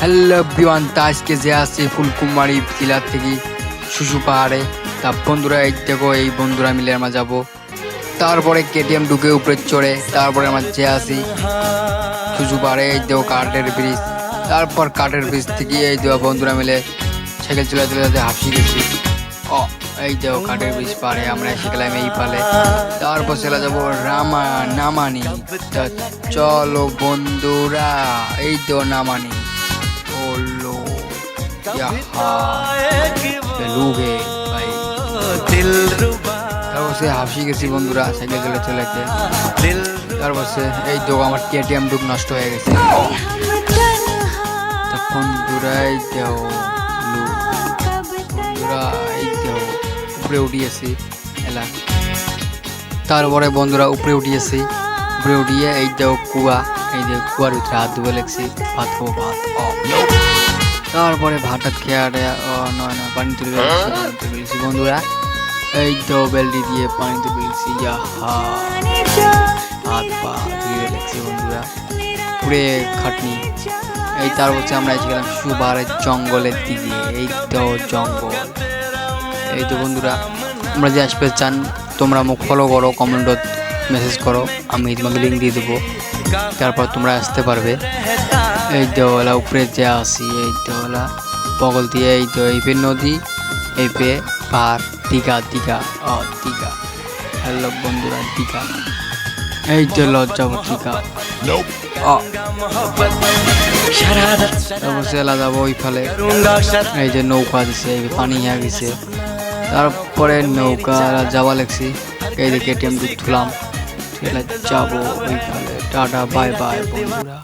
Hello everyone, আজকে যে আসছে ফুলকুমারী জেলা থেকে শুশু পাহাড়ে। তা বন্ধুরা এই দেখো, এই বন্ধুরা মিলে আমরা যাবো। তারপরে কেটিএম ঢুকে উপরে চড়ে তারপরে আমরা যে আসি শুশু পাহাড়ে। এই দেখো কাঠের ব্রিজ, তারপর কাঠের ব্রিজ থেকে এই দেখো বন্ধুরা মিলে সাইকেল চলাতে চলাতে হাঁপিয়ে গেছি। এই দেখো কাঠের ব্রিজ পারে আমরা এসে গেলাম এই পালে। তারপর চলে যাবো নামানি। চলো বন্ধুরা, এই দেখো নামানি बोलो ভাই। তারপর সে হাসি গেছি বন্ধুরা সাইকেল চলে চলেছে। তারপর সে এই দেখো আমার কেটিএম ডুক নষ্ট হয়ে গেছে। বন্ধুরা এই দেখো বন্ধুরা এই দেখো উপরে উঠিয়েছি এলা। তারপরে বন্ধুরা উপরে উঠিয়েছি, উপরে উঠিয়ে এই দেখো কুয়া, এই যে কুয়ার ভিতরে হাত ধুয়ে লেগছি। ভাত খাবো, ভাত। তারপরে ভাত খেয়ে নয় পানি তুলে ফেলছি বন্ধুরা। এই তো বেলটি দিয়ে পানিতে ফেলছি, হাত পা ধুয়ে লেগছি বন্ধুরা, পুরে খাটনি। এই তারপর আমরা এসে গেলাম সুপাহাড়ের জঙ্গলের দিকে। এই তো জঙ্গল। এই তো বন্ধুরা, তোমরা যে আসতে চান তোমরা মুখ ফলো করো, কমেন্টত মেসেজ করো, আমি তোমাকে লিঙ্ক দিয়ে দেবো। তারপর তোমরা আসতে পারবে। এই দেওয়ালা উপরে যে আসি, এই দেওয়ালা বগল দিয়ে এই তো এই পে নদী, এই পে পাহাড়, দীঘা দীঘা দীঘা। হ্যালো বন্ধুরা, দীঘা। এই তো লজ্জা দীঘা। অবশ্যই যাবো ওই ফলে। এই যে নৌকা দিছে, এই পানি হয়ে গেছে। তারপরে নৌকা যাওয়া লাগছি। এই যে কেটিএম দুধ তুলাম, যাবো ওই ফলে। টাটা বাই বাই বন্ধুরা।